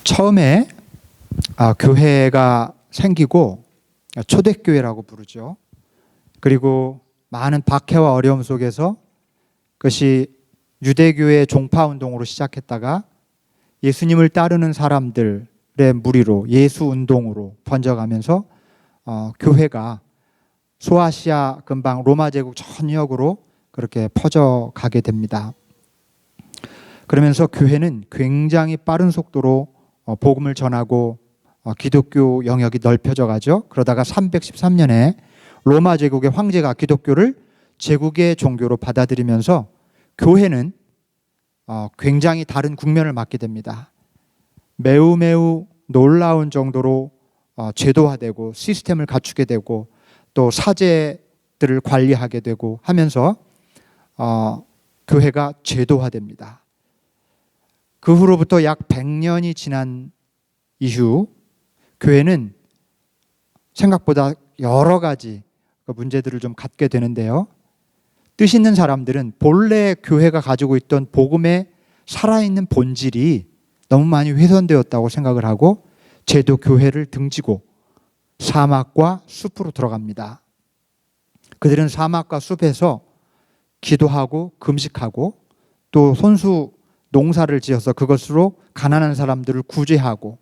처음에 교회가 생기고 초대교회라고 부르죠. 그리고 많은 박해와 어려움 속에서 그것이 유대교의 종파운동으로 시작했다가 예수님을 따르는 사람들의 무리로 예수운동으로 번져가면서 교회가 소아시아 근방 로마 제국 전역으로 그렇게 퍼져가게 됩니다. 그러면서 교회는 굉장히 빠른 속도로 복음을 전하고 기독교 영역이 넓혀져 가죠. 그러다가 313년에 로마 제국의 황제가 기독교를 제국의 종교로 받아들이면서 교회는 굉장히 다른 국면을 맞게 됩니다. 매우 놀라운 정도로 제도화되고 시스템을 갖추게 되고 또 사제들을 관리하게 되고 하면서 교회가 제도화됩니다. 그 후로부터 약 100년이 지난 이후 교회는 생각보다 여러 가지 문제들을 좀 갖게 되는데요. 뜻 있는 사람들은 본래 교회가 가지고 있던 복음의 살아있는 본질이 너무 많이 훼손되었다고 생각을 하고 제도 교회를 등지고 사막과 숲으로 들어갑니다. 그들은 사막과 숲에서 기도하고 금식하고 또 손수 농사를 지어서 그것으로 가난한 사람들을 구제하고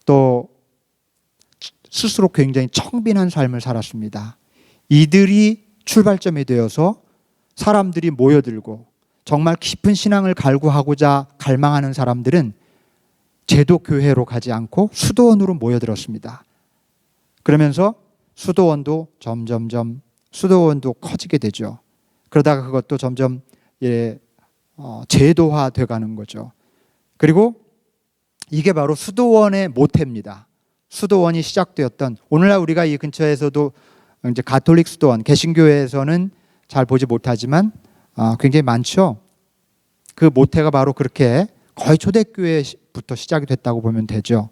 또 스스로 굉장히 청빈한 삶을 살았습니다. 이들이 출발점이 되어서 사람들이 모여들고 정말 깊은 신앙을 갈구하고자 갈망하는 사람들은 제도교회로 가지 않고 수도원으로 모여들었습니다. 그러면서 수도원도 점점점 수도원도 커지게 되죠. 그러다가 그것도 점점 제도화돼 가는 거죠. 그리고 이게 바로 수도원의 모태입니다. 수도원이 시작되었던 오늘날 우리가 이 근처에서도 이제 가톨릭 수도원, 개신교회에서는 잘 보지 못하지만 굉장히 많죠. 그 모태가 바로 그렇게 거의 초대교회부터 시작이 됐다고 보면 되죠.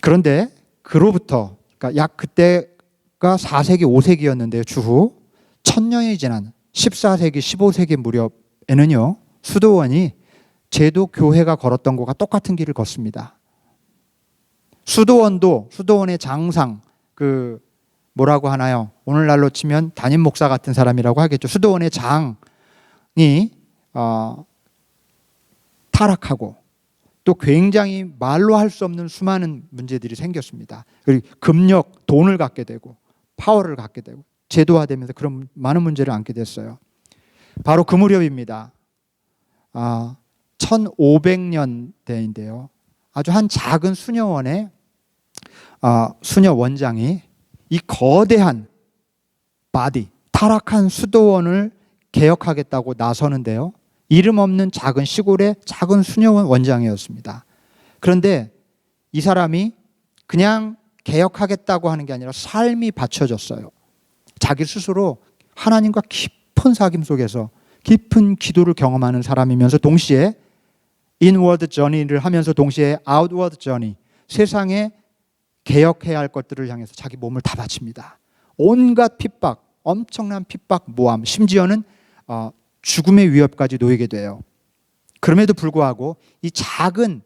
그런데 그로부터 그러니까 약 그때가 4세기, 5세기였는데요. 주후 1000년이 지난 14세기, 15세기 무렵에는요. 수도원이 제도 교회가 걸었던 것과 똑같은 길을 걷습니다. 수도원도 수도원의 장상 뭐라고 하나요? 오늘날로 치면 담임 목사 같은 사람이라고 하겠죠. 수도원의 장이 타락하고 또 굉장히 말로 할 수 없는 수많은 문제들이 생겼습니다. 그리고 금력, 돈을 갖게 되고 파워를 갖게 되고 제도화되면서 그런 많은 문제를 안게 됐어요. 바로 그 무렵입니다. 1500년대인데요. 아주 한 작은 수녀원의 수녀 원장이 이 거대한 타락한 수도원을 개혁하겠다고 나서는데요. 이름 없는 작은 시골의 작은 수녀원 원장이었습니다. 그런데 이 사람이 그냥 개혁하겠다고 하는 게 아니라 삶이 받쳐졌어요. 자기 스스로 하나님과 깊은 사귐 속에서 깊은 기도를 경험하는 사람이면서 동시에 inward journey를 하면서 동시에 outward journey, 세상에 개혁해야 할 것들을 향해서 자기 몸을 다 바칩니다. 온갖 핍박, 엄청난 핍박, 모함, 심지어는 죽음의 위협까지 놓이게 돼요. 그럼에도 불구하고 이 작은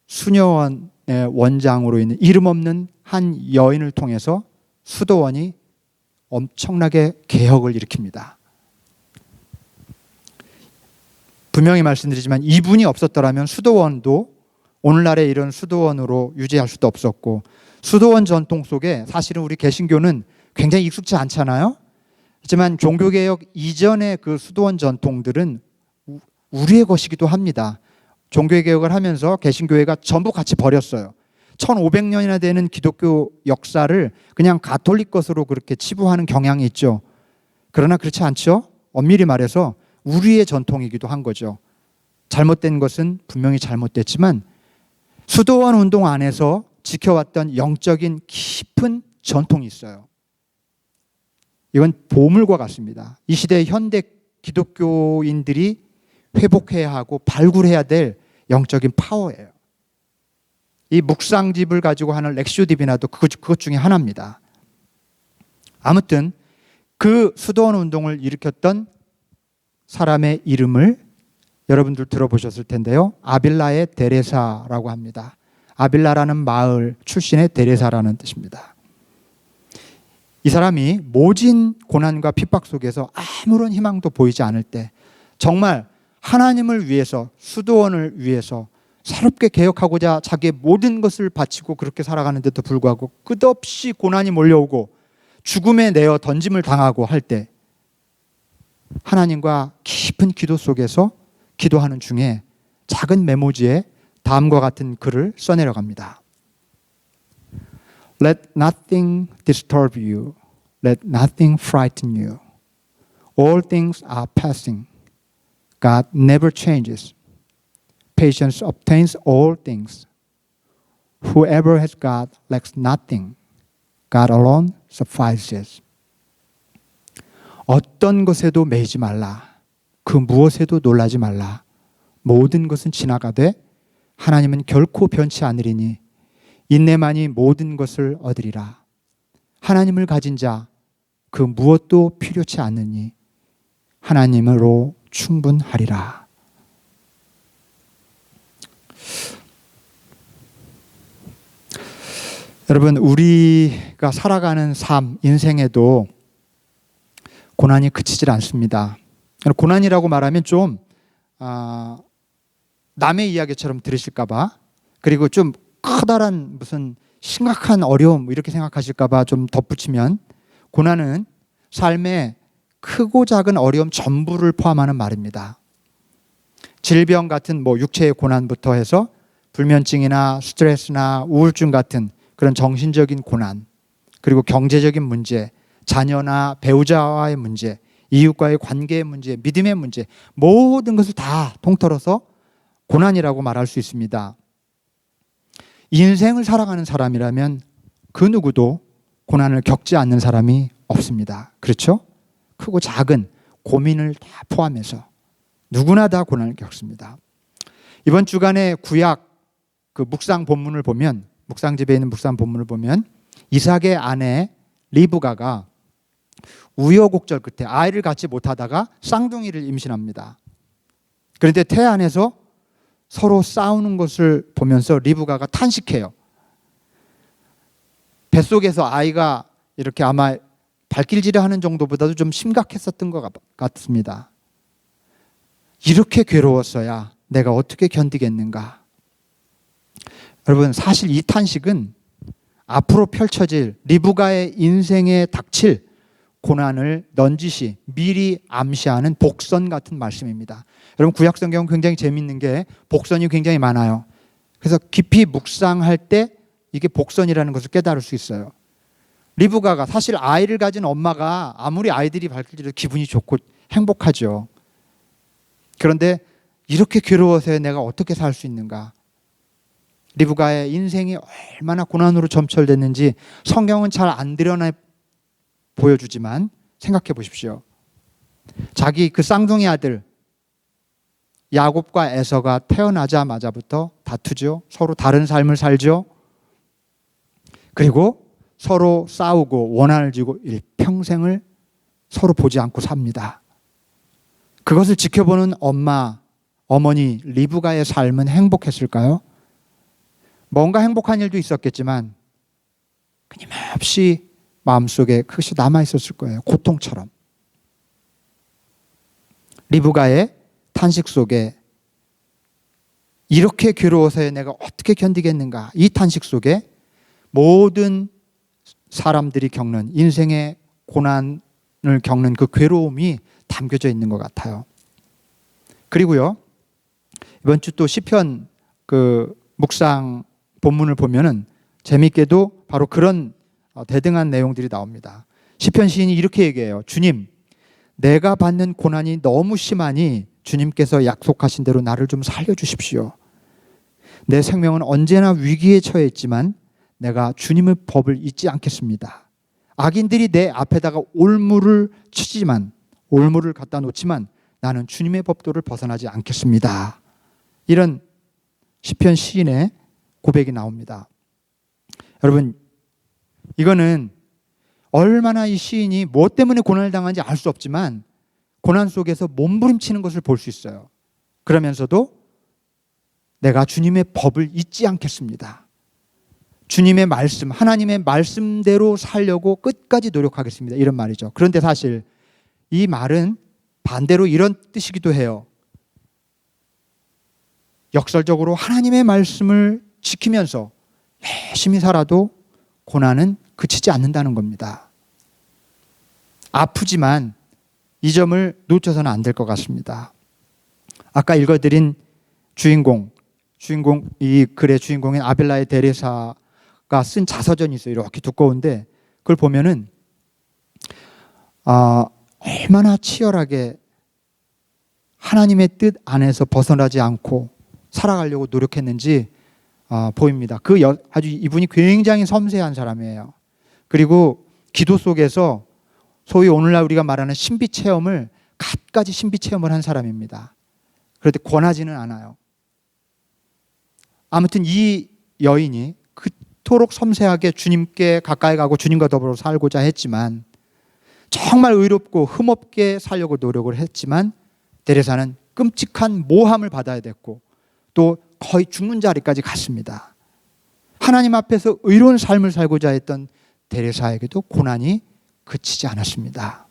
수녀원의 원장으로 있는 이름 없는 한 여인을 통해서 수도원이 엄청나게 개혁을 일으킵니다. 분명히 말씀드리지만 이분이 없었더라면 수도원도 오늘날의 이런 수도원으로 유지할 수도 없었고, 수도원 전통 속에 사실은 우리 개신교는 굉장히 익숙치 않잖아요. 하지만 종교개혁 이전의 그 수도원 전통들은 우리의 것이기도 합니다. 종교개혁을 하면서 개신교회가 전부 같이 버렸어요. 1500년이나 되는 기독교 역사를 그냥 가톨릭 것으로 그렇게 치부하는 경향이 있죠. 그러나 그렇지 않죠. 엄밀히 말해서 우리의 전통이기도 한 거죠. 잘못된 것은 분명히 잘못됐지만 수도원 운동 안에서 지켜왔던 영적인 깊은 전통이 있어요. 이건 보물과 같습니다. 이 시대의 현대 기독교인들이 회복해야 하고 발굴해야 될 영적인 파워예요. 이 묵상집을 가지고 하는 렉시오 디비나도 그것 중에 하나입니다. 아무튼 그 수도원 운동을 일으켰던 사람의 이름을 여러분들 들어보셨을 텐데요. 아빌라의 데레사라고 합니다. 아빌라라는 마을 출신의 데레사라는 뜻입니다. 이 사람이 모진 고난과 핍박 속에서 아무런 희망도 보이지 않을 때 정말 하나님을 위해서, 수도원을 위해서 새롭게 개혁하고자 자기의 모든 것을 바치고 그렇게 살아가는데도 불구하고 끝없이 고난이 몰려오고 죽음에 내어 던짐을 당하고 할 때 하나님과 깊은 기도 속에서 기도하는 중에 작은 메모지에 다음과 같은 글을 써내려갑니다. Let nothing disturb you. Let nothing frighten you. All things are passing. God never changes. Patience obtains all things. Whoever has God lacks nothing. God alone suffices. 어떤 것에도 매이지 말라. 그 무엇에도 놀라지 말라. 모든 것은 지나가되 하나님은 결코 변치 않으리니 인내만이 모든 것을 얻으리라. 하나님을 가진 자 그 무엇도 필요치 않으니 하나님으로 충분하리라. 여러분, 우리가 살아가는 삶, 인생에도 고난이 그치질 않습니다. 고난이라고 말하면 좀 남의 이야기처럼 들으실까봐, 그리고 좀 커다란 무슨 심각한 어려움 이렇게 생각하실까봐 좀 덧붙이면, 고난은 삶의 크고 작은 어려움 전부를 포함하는 말입니다. 질병 같은 육체의 고난부터 해서 불면증이나 스트레스나 우울증 같은 그런 정신적인 고난, 그리고 경제적인 문제, 자녀나 배우자와의 문제, 이웃과의 관계의 문제, 믿음의 문제, 모든 것을 다 통틀어서 고난이라고 말할 수 있습니다. 인생을 살아가는 사람이라면 그 누구도 고난을 겪지 않는 사람이 없습니다. 그렇죠? 크고 작은 고민을 다 포함해서 누구나 다 고난을 겪습니다. 이번 주간에 구약 그 묵상 본문을 보면, 묵상집에 있는 묵상 본문을 보면 이삭의 아내 리브가가 우여곡절 끝에 아이를 갖지 못하다가 쌍둥이를 임신합니다. 그런데 태 안에서 서로 싸우는 것을 보면서 리브가가 탄식해요. 뱃속에서 아이가 이렇게 아마 발길질을 하는 정도보다도 좀 심각했었던 것 같습니다. 이렇게 괴로웠어야 내가 어떻게 견디겠는가. 여러분, 사실 이 탄식은 앞으로 펼쳐질 리브가의 인생에 닥칠 고난을 넌지시 미리 암시하는 복선 같은 말씀입니다. 여러분, 구약 성경은 굉장히 재밌는 게 복선이 굉장히 많아요. 그래서 깊이 묵상할 때 이게 복선이라는 것을 깨달을 수 있어요. 리브가가, 사실 아이를 가진 엄마가 아무리 아이들이 발길질해도 기분이 좋고 행복하죠. 그런데 이렇게 괴로워서 내가 어떻게 살 수 있는가. 리브가의 인생이 얼마나 고난으로 점철됐는지 성경은 잘 안 드러내 보여주지만 생각해 보십시오. 자기 그 쌍둥이 아들 야곱과 에서가 태어나자마자부터 다투죠. 서로 다른 삶을 살죠. 그리고 서로 싸우고 원한을 쥐고 일평생을 서로 보지 않고 삽니다. 그것을 지켜보는 어머니 리브가의 삶은 행복했을까요? 뭔가 행복한 일도 있었겠지만 끊임없이 마음속에 그것이 남아있었을 거예요. 고통처럼. 리브가의 탄식 속에 이렇게 괴로워서 내가 어떻게 견디겠는가, 이 탄식 속에 모든 사람들이 겪는 인생의 고난을 겪는 그 괴로움이 담겨져 있는 것 같아요. 그리고요, 이번 주 또 시편 그 묵상 본문을 보면은 재미있게도 바로 그런 대등한 내용들이 나옵니다. 시편 시인이 이렇게 얘기해요. 주님, 내가 받는 고난이 너무 심하니 주님께서 약속하신 대로 나를 좀 살려주십시오. 내 생명은 언제나 위기에 처해 있지만 내가 주님의 법을 잊지 않겠습니다. 악인들이 내 앞에다가 올무를 치지만, 올무를 갖다 놓지만 나는 주님의 법도를 벗어나지 않겠습니다. 이런 시편 시인의 고백이 나옵니다. 여러분, 이거는 얼마나 이 시인이 무엇 때문에 고난을 당하는지 알 수 없지만 고난 속에서 몸부림치는 것을 볼 수 있어요. 그러면서도 내가 주님의 법을 잊지 않겠습니다. 주님의 말씀, 하나님의 말씀대로 살려고 끝까지 노력하겠습니다. 이런 말이죠. 그런데 사실 이 말은 반대로 이런 뜻이기도 해요. 역설적으로 하나님의 말씀을 지키면서 열심히 살아도 고난은 그치지 않는다는 겁니다. 아프지만 이 점을 놓쳐서는 안 될 것 같습니다. 아까 읽어드린 주인공, 이 글의 주인공인 아벨라의 데레사가 쓴 자서전이 있어요. 이렇게 두꺼운데 그걸 보면은 얼마나 치열하게 하나님의 뜻 안에서 벗어나지 않고 살아가려고 노력했는지 보입니다. 아주 이분이 굉장히 섬세한 사람이에요. 그리고 기도 속에서 소위 오늘날 우리가 말하는 신비 체험을 갖가지 신비 체험을 한 사람입니다. 그런데 권하지는 않아요. 아무튼 이 여인이 그토록 섬세하게 주님께 가까이 가고 주님과 더불어 살고자 했지만 정말 의롭고 흠없게 살려고 노력을 했지만 데레사는 끔찍한 모함을 받아야 됐고 또 거의 죽는 자리까지 갔습니다. 하나님 앞에서 의로운 삶을 살고자 했던 데레사에게도 고난이 그치지 않았습니다.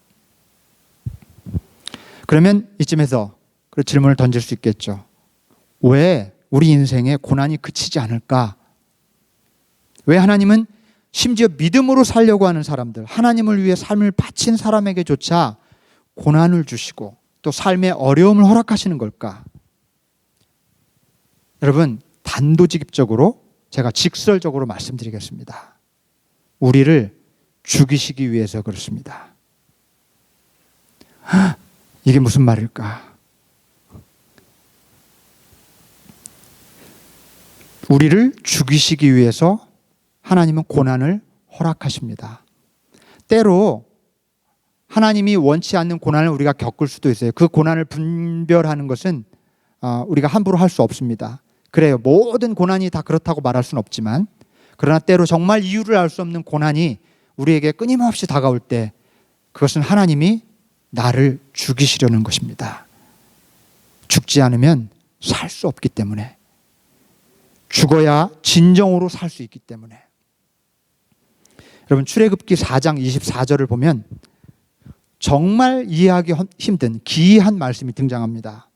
그러면 이쯤에서 그 질문을 던질 수 있겠죠. 왜 우리 인생에 고난이 그치지 않을까? 왜 하나님은 심지어 믿음으로 살려고 하는 사람들, 하나님을 위해 삶을 바친 사람에게조차 고난을 주시고 또 삶의 어려움을 허락하시는 걸까? 여러분, 단도직입적으로 제가 직설적으로 말씀드리겠습니다. 우리를 죽이시기 위해서 그렇습니다. 이게 무슨 말일까? 우리를 죽이시기 위해서 하나님은 고난을 허락하십니다. 때로 하나님이 원치 않는 고난을 우리가 겪을 수도 있어요. 그 고난을 분별하는 것은 우리가 함부로 할 수 없습니다. 그래요. 모든 고난이 다 그렇다고 말할 수는 없지만 그러나 때로 정말 이유를 알 수 없는 고난이 우리에게 끊임없이 다가올 때 그것은 하나님이 나를 죽이시려는 것입니다. 죽지 않으면 살 수 없기 때문에, 죽어야 진정으로 살 수 있기 때문에. 여러분, 출애굽기 4장 24절을 보면 정말 이해하기 힘든 기이한 말씀이 등장합니다.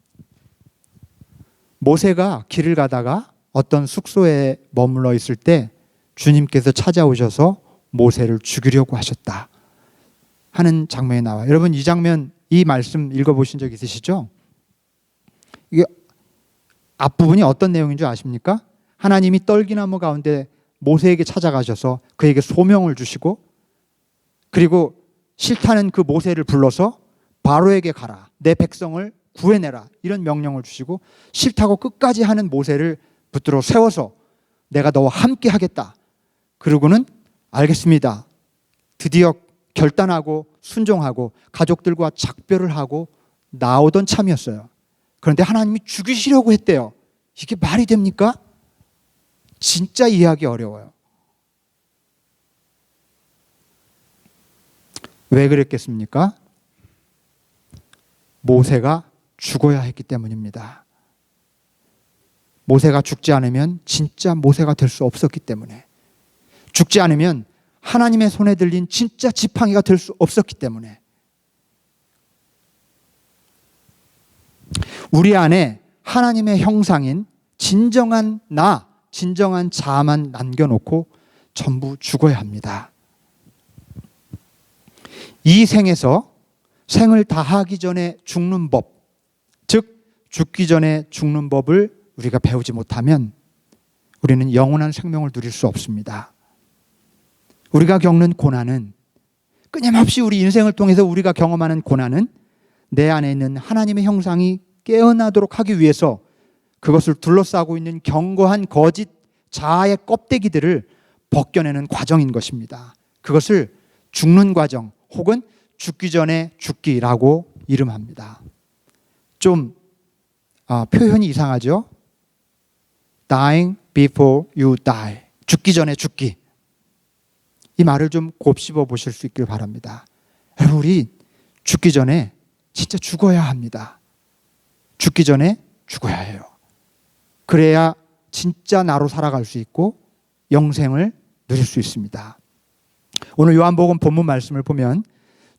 모세가 길을 가다가 어떤 숙소에 머물러 있을 때 주님께서 찾아오셔서 모세를 죽이려고 하셨다 하는 장면이 나와요. 여러분, 이 장면, 이 말씀 읽어보신 적 있으시죠? 이게 앞부분이 어떤 내용인 줄 아십니까? 하나님이 떨기나무 가운데 모세에게 찾아가셔서 그에게 소명을 주시고 그리고 싫다는 그 모세를 불러서 바로에게 가라, 내 백성을 구해내라, 이런 명령을 주시고 싫다고 끝까지 하는 모세를 붙들어 세워서 내가 너와 함께 하겠다. 그러고는 알겠습니다. 드디어 결단하고 순종하고 가족들과 작별을 하고 나오던 참이었어요. 그런데 하나님이 죽이시려고 했대요. 이게 말이 됩니까? 진짜 이해하기 어려워요. 왜 그랬겠습니까? 모세가 죽어야 했기 때문입니다. 모세가 죽지 않으면 진짜 모세가 될 수 없었기 때문에, 죽지 않으면 하나님의 손에 들린 진짜 지팡이가 될 수 없었기 때문에, 우리 안에 하나님의 형상인 진정한 나, 진정한 자아만 남겨놓고 전부 죽어야 합니다. 이 생에서 생을 다하기 전에 죽는 법, 즉 죽기 전에 죽는 법을 우리가 배우지 못하면 우리는 영원한 생명을 누릴 수 없습니다. 우리가 겪는 고난은, 끊임없이 우리 인생을 통해서 우리가 경험하는 고난은 내 안에 있는 하나님의 형상이 깨어나도록 하기 위해서 그것을 둘러싸고 있는 견고한 거짓 자아의 껍데기들을 벗겨내는 과정인 것입니다. 그것을 죽는 과정 혹은 죽기 전에 죽기라고 이름합니다. 좀 표현이 이상하죠? Dying before you die. 죽기 전에 죽기. 이 말을 좀 곱씹어 보실 수 있길 바랍니다. 여러분, 우리 죽기 전에 진짜 죽어야 합니다. 죽기 전에 죽어야 해요. 그래야 진짜 나로 살아갈 수 있고 영생을 누릴 수 있습니다. 오늘 요한복음 본문 말씀을 보면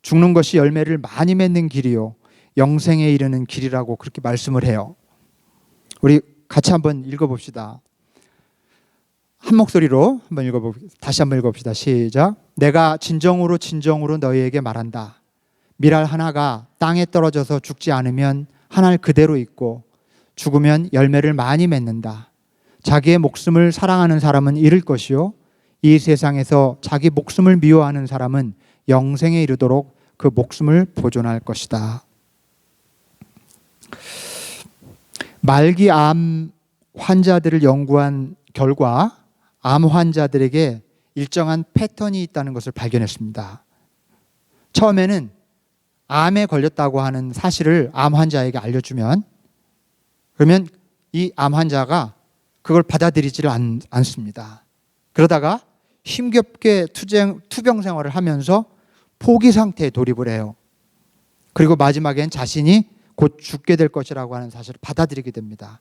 죽는 것이 열매를 많이 맺는 길이요 영생에 이르는 길이라고 그렇게 말씀을 해요. 우리 같이 한번 읽어봅시다. 한 목소리로 다시 한번 읽어봅시다. 시작. 내가 진정으로 너희에게 말한다. 밀알 하나가 땅에 떨어져서 죽지 않으면 한 알 그대로 있고 죽으면 열매를 많이 맺는다. 자기의 목숨을 사랑하는 사람은 잃을 것이요 이 세상에서 자기 목숨을 미워하는 사람은 영생에 이르도록 그 목숨을 보존할 것이다. 말기암 환자들을 연구한 결과 암 환자들에게 일정한 패턴이 있다는 것을 발견했습니다. 처음에는 암에 걸렸다고 하는 사실을 암 환자에게 알려주면 그러면 이 암 환자가 그걸 받아들이지를 않습니다. 그러다가 힘겹게 투병 생활을 하면서 포기 상태에 돌입을 해요. 그리고 마지막엔 자신이 곧 죽게 될 것이라고 하는 사실을 받아들이게 됩니다.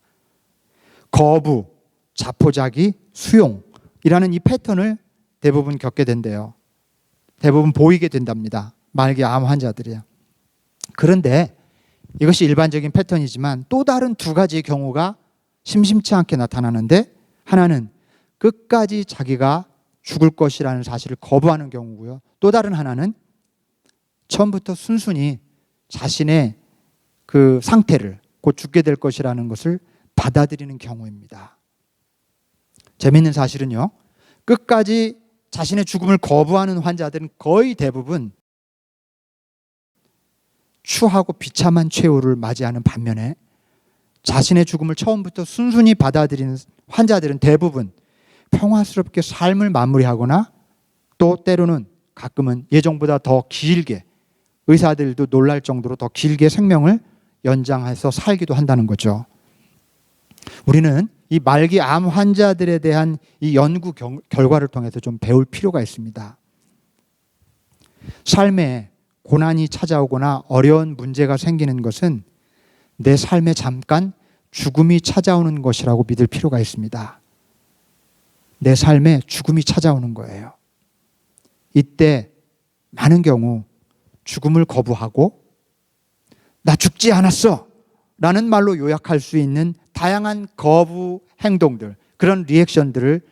거부, 자포자기, 수용이라는 이 패턴을 대부분 겪게 된대요. 대부분 보이게 된답니다. 말기 암 환자들이요. 그런데 이것이 일반적인 패턴이지만 또 다른 두 가지의 경우가 심심치 않게 나타나는데 하나는 끝까지 자기가 죽을 것이라는 사실을 거부하는 경우고요. 또 다른 하나는 처음부터 순순히 자신의 그 상태를 곧 죽게 될 것이라는 것을 받아들이는 경우입니다. 재미있는 사실은요. 끝까지 자신의 죽음을 거부하는 환자들은 거의 대부분 추하고 비참한 최후를 맞이하는 반면에 자신의 죽음을 처음부터 순순히 받아들이는 환자들은 대부분 평화스럽게 삶을 마무리하거나 또 때로는 가끔은 예정보다 더 길게 의사들도 놀랄 정도로 더 길게 생명을 연장해서 살기도 한다는 거죠. 우리는 이 말기 암 환자들에 대한 이 연구 결과를 통해서 좀 배울 필요가 있습니다. 삶에 고난이 찾아오거나 어려운 문제가 생기는 것은 내 삶에 잠깐 죽음이 찾아오는 것이라고 믿을 필요가 있습니다. 내 삶에 죽음이 찾아오는 거예요. 이때 많은 경우 죽음을 거부하고 나 죽지 않았어 라는 말로 요약할 수 있는 다양한 거부 행동들, 그런 리액션들을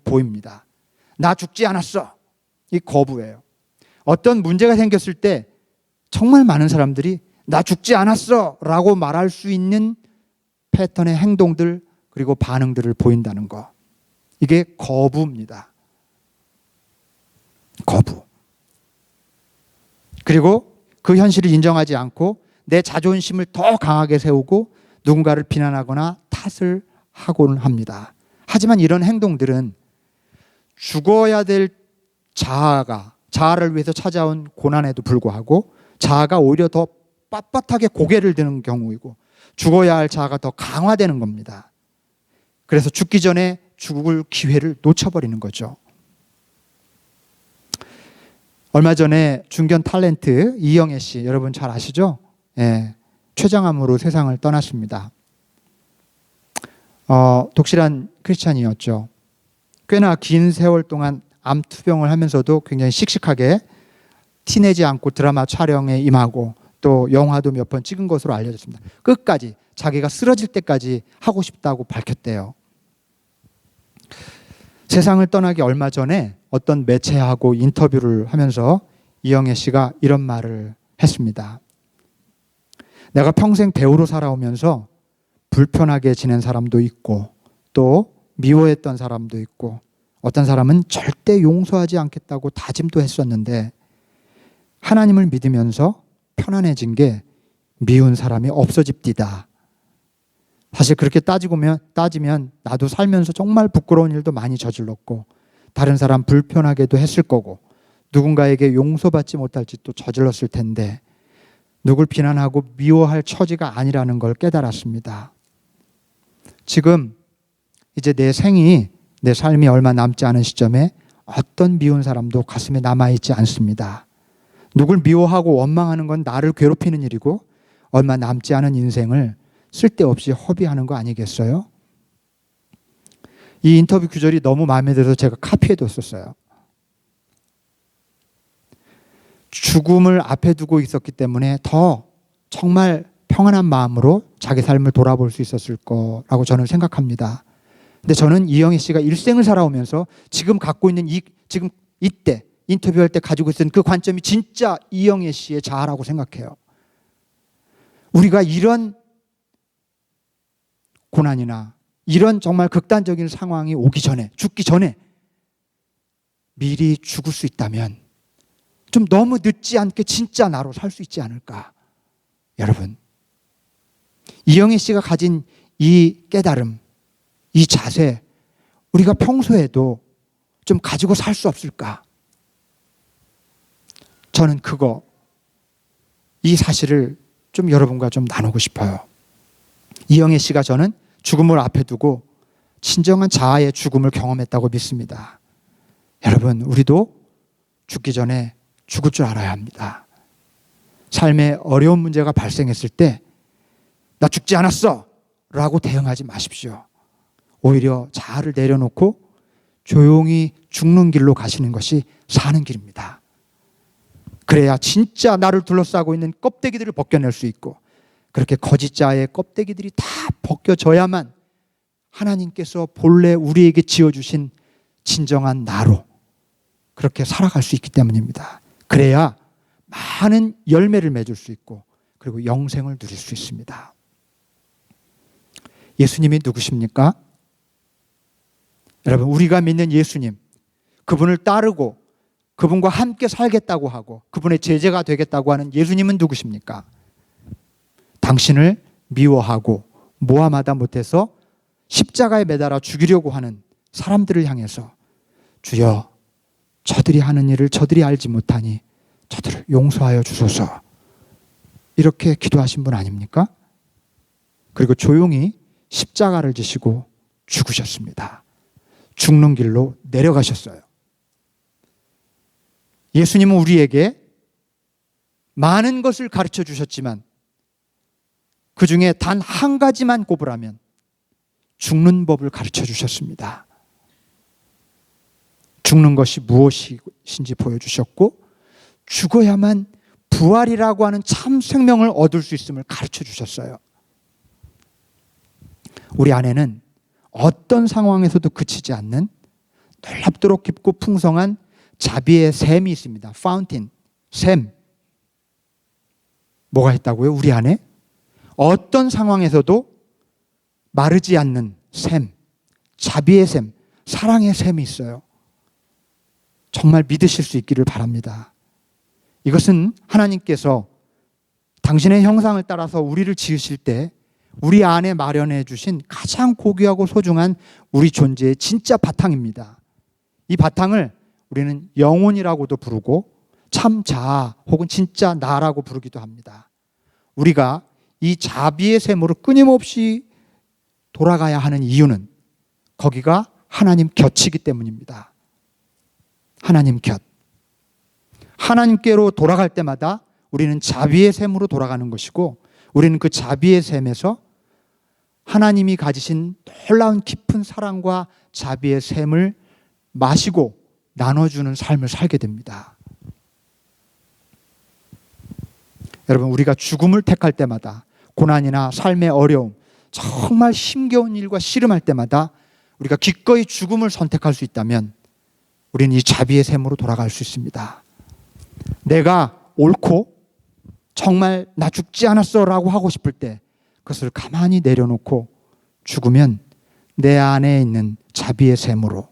보입니다. 나 죽지 않았어. 이 거부예요. 어떤 문제가 생겼을 때 정말 많은 사람들이 나 죽지 않았어 라고 말할 수 있는 패턴의 행동들 그리고 반응들을 보인다는 거. 이게 거부입니다. 거부. 그리고 그 현실을 인정하지 않고 내 자존심을 더 강하게 세우고 누군가를 비난하거나 탓을 하곤 합니다. 하지만 이런 행동들은 죽어야 될 자아를 위해서 찾아온 고난에도 불구하고 자아가 오히려 더 빳빳하게 고개를 드는 경우이고 죽어야 할 자아가 더 강화되는 겁니다. 그래서 죽기 전에 죽을 기회를 놓쳐버리는 거죠. 얼마 전에 중견 탤런트 이영애 씨, 여러분 잘 아시죠? 예, 췌장암으로 세상을 떠났습니다. 독실한 크리스찬이었죠. 꽤나 긴 세월 동안 암 투병을 하면서도 굉장히 씩씩하게 티내지 않고 드라마 촬영에 임하고 또 영화도 몇 번 찍은 것으로 알려졌습니다. 끝까지 자기가 쓰러질 때까지 하고 싶다고 밝혔대요. 세상을 떠나기 얼마 전에 어떤 매체하고 인터뷰를 하면서 이영애 씨가 이런 말을 했습니다. 내가 평생 배우로 살아오면서 불편하게 지낸 사람도 있고 또 미워했던 사람도 있고 어떤 사람은 절대 용서하지 않겠다고 다짐도 했었는데 하나님을 믿으면서 편안해진 게 미운 사람이 없어집디다. 사실 그렇게 따지면 나도 살면서 정말 부끄러운 일도 많이 저질렀고 다른 사람 불편하게도 했을 거고 누군가에게 용서받지 못할 짓도 저질렀을 텐데 누굴 비난하고 미워할 처지가 아니라는 걸 깨달았습니다. 지금 이제 내 삶이 얼마 남지 않은 시점에 어떤 미운 사람도 가슴에 남아있지 않습니다. 누굴 미워하고 원망하는 건 나를 괴롭히는 일이고 얼마 남지 않은 인생을 쓸데없이 허비하는 거 아니겠어요? 이 인터뷰 구절이 너무 마음에 들어서 제가 카피해뒀었어요. 죽음을 앞에 두고 있었기 때문에 더 정말 평안한 마음으로 자기 삶을 돌아볼 수 있었을 거라고 저는 생각합니다. 근데 저는 이영애 씨가 일생을 살아오면서 지금 갖고 있는 지금 이때 인터뷰할 때 가지고 있었던 그 관점이 진짜 이영애 씨의 자아라고 생각해요. 우리가 이런 고난이나 이런 정말 극단적인 상황이 오기 전에, 죽기 전에 미리 죽을 수 있다면 좀 너무 늦지 않게 진짜 나로 살 수 있지 않을까. 여러분, 이영애 씨가 가진 이 깨달음, 이 자세, 우리가 평소에도 좀 가지고 살 수 없을까? 저는 이 사실을 좀 여러분과 좀 나누고 싶어요. 이영애 씨가 저는 죽음을 앞에 두고 진정한 자아의 죽음을 경험했다고 믿습니다. 여러분, 우리도 죽기 전에 죽을 줄 알아야 합니다. 삶에 어려운 문제가 발생했을 때 나 죽지 않았어 라고 대응하지 마십시오. 오히려 자아를 내려놓고 조용히 죽는 길로 가시는 것이 사는 길입니다. 그래야 진짜 나를 둘러싸고 있는 껍데기들을 벗겨낼 수 있고, 그렇게 거짓 자아의 껍데기들이 다 벗겨져야만 하나님께서 본래 우리에게 지어주신 진정한 나로 그렇게 살아갈 수 있기 때문입니다. 그래야 많은 열매를 맺을 수 있고, 그리고 영생을 누릴 수 있습니다. 예수님이 누구십니까? 여러분, 우리가 믿는 예수님, 그분을 따르고 그분과 함께 살겠다고 하고 그분의 제자가 되겠다고 하는 예수님은 누구십니까? 당신을 미워하고 모함하다 못해서 십자가에 매달아 죽이려고 하는 사람들을 향해서 주여, 저들이 하는 일을 저들이 알지 못하니 저들을 용서하여 주소서, 이렇게 기도하신 분 아닙니까? 그리고 조용히 십자가를 지시고 죽으셨습니다. 죽는 길로 내려가셨어요. 예수님은 우리에게 많은 것을 가르쳐 주셨지만 그 중에 단 한 가지만 꼽으라면 죽는 법을 가르쳐 주셨습니다. 죽는 것이 무엇인지 보여주셨고, 죽어야만 부활이라고 하는 참 생명을 얻을 수 있음을 가르쳐 주셨어요. 우리 안에는 어떤 상황에서도 그치지 않는 놀랍도록 깊고 풍성한 자비의 샘이 있습니다. 파운틴, 샘. 뭐가 있다고요? 우리 안에 어떤 상황에서도 마르지 않는 샘, 자비의 샘, 사랑의 샘이 있어요. 정말 믿으실 수 있기를 바랍니다. 이것은 하나님께서 당신의 형상을 따라서 우리를 지으실 때 우리 안에 마련해 주신 가장 고귀하고 소중한 우리 존재의 진짜 바탕입니다. 이 바탕을 우리는 영혼이라고도 부르고 참 자아 혹은 진짜 나라고 부르기도 합니다. 우리가 이 자비의 샘으로 끊임없이 돌아가야 하는 이유는 거기가 하나님 곁이기 때문입니다. 하나님 곁. 하나님께로 돌아갈 때마다 우리는 자비의 샘으로 돌아가는 것이고, 우리는 그 자비의 샘에서 하나님이 가지신 놀라운 깊은 사랑과 자비의 샘을 마시고 나눠주는 삶을 살게 됩니다. 여러분, 우리가 죽음을 택할 때마다, 고난이나 삶의 어려움, 정말 힘겨운 일과 씨름할 때마다 우리가 기꺼이 죽음을 선택할 수 있다면 우리는 이 자비의 샘으로 돌아갈 수 있습니다. 내가 옳고 정말 나 죽지 않았어 라고 하고 싶을 때 그것을 가만히 내려놓고 죽으면 내 안에 있는 자비의 샘으로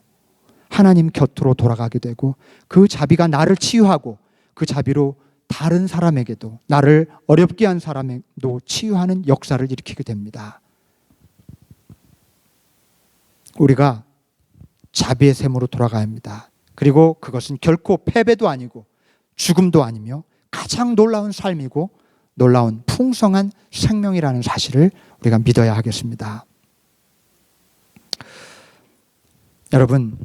하나님 곁으로 돌아가게 되고, 그 자비가 나를 치유하고 그 자비로 다른 사람에게도, 나를 어렵게 한 사람에도 치유하는 역사를 일으키게 됩니다. 우리가 자비의 샘으로 돌아가야 합니다. 그리고 그것은 결코 패배도 아니고 죽음도 아니며 가장 놀라운 삶이고 놀라운 풍성한 생명이라는 사실을 우리가 믿어야 하겠습니다. 여러분,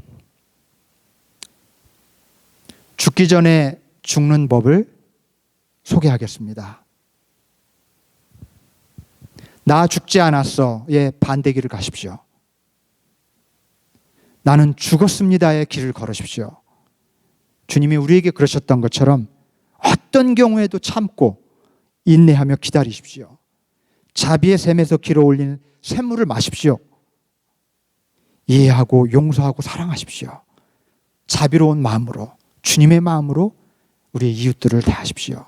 죽기 전에 죽는 법을 소개하겠습니다. 나 죽지 않았어의 반대길을 가십시오. 나는 죽었습니다의 길을 걸으십시오. 주님이 우리에게 그러셨던 것처럼 어떤 경우에도 참고 인내하며 기다리십시오. 자비의 샘에서 길어올리는 샘물을 마십시오. 이해하고 용서하고 사랑하십시오. 자비로운 마음으로, 주님의 마음으로 우리의 이웃들을 대하십시오.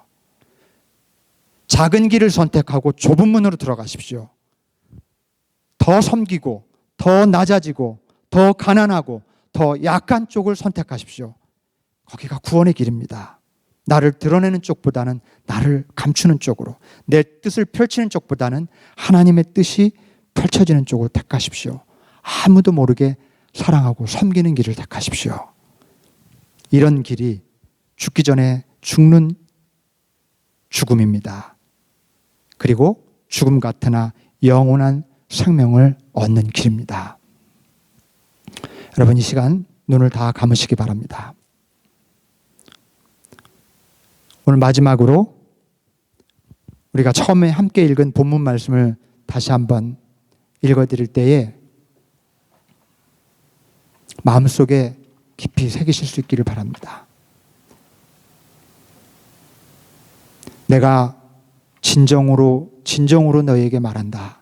작은 길을 선택하고 좁은 문으로 들어가십시오. 더 섬기고, 더 낮아지고, 더 가난하고, 더 약한 쪽을 선택하십시오. 거기가 구원의 길입니다. 나를 드러내는 쪽보다는 나를 감추는 쪽으로, 내 뜻을 펼치는 쪽보다는 하나님의 뜻이 펼쳐지는 쪽을 택하십시오. 아무도 모르게 사랑하고 섬기는 길을 택하십시오. 이런 길이 죽기 전에 죽는 죽음입니다. 그리고 죽음 같으나 영원한 생명을 얻는 길입니다. 여러분, 이 시간 눈을 다 감으시기 바랍니다. 오늘 마지막으로 우리가 처음에 함께 읽은 본문 말씀을 다시 한번 읽어드릴 때에 마음속에 깊이 새기실 수 있기를 바랍니다. 내가 진정으로 너희에게 말한다.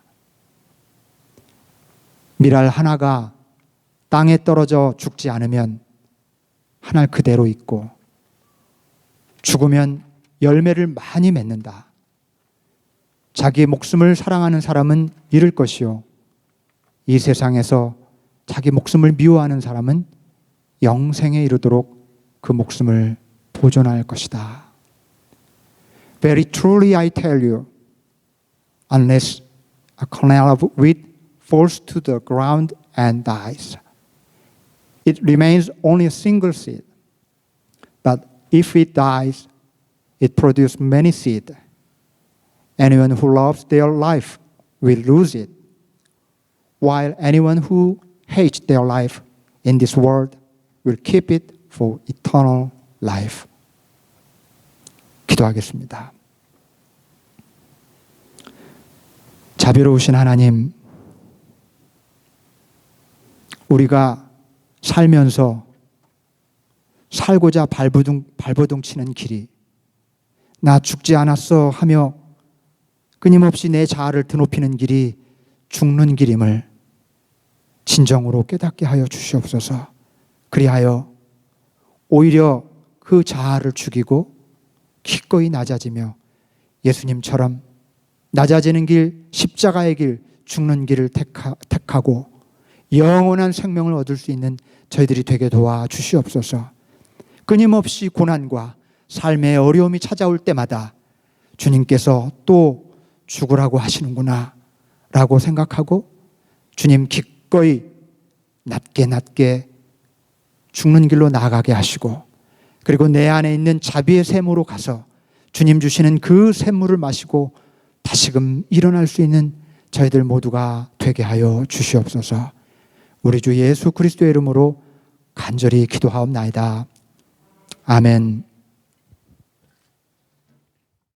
밀알 하나가 땅에 떨어져 죽지 않으면 한 알 그대로 있고 죽으면 열매를 많이 맺는다. 자기 목숨을 사랑하는 사람은 잃을 것이요, 이 세상에서 자기 목숨을 미워하는 사람은 영생에 이르도록 그 목숨을 보존할 것이다. Very truly I tell you, unless a kernel of wheat falls to the ground and dies, it remains only a single seed. But if it dies, it produces many seed. Anyone who loves their life will lose it, while anyone who hates their life in this world will keep it for eternal life. 기도하겠습니다. 자비로우신 하나님, 우리가 살면서 살고자 발버둥 치는 길이, 나 죽지 않았어 하며 끊임없이 내 자아를 드높이는 길이 죽는 길임을 진정으로 깨닫게 하여 주시옵소서. 그리하여 오히려 그 자아를 죽이고 기꺼이 낮아지며 예수님처럼 낮아지는 길, 십자가의 길, 죽는 길을 택하고 영원한 생명을 얻을 수 있는 저희들이 되게 도와주시옵소서. 끊임없이 고난과 삶의 어려움이 찾아올 때마다 주님께서 또 죽으라고 하시는구나 라고 생각하고 주님 기꺼이 낮게 죽는 길로 나아가게 하시고, 그리고 내 안에 있는 자비의 샘으로 가서 주님 주시는 그 샘물을 마시고 다시금 일어날 수 있는 저희들 모두가 되게 하여 주시옵소서. 우리 주 예수 그리스도의 이름으로 간절히 기도하옵나이다. 아멘.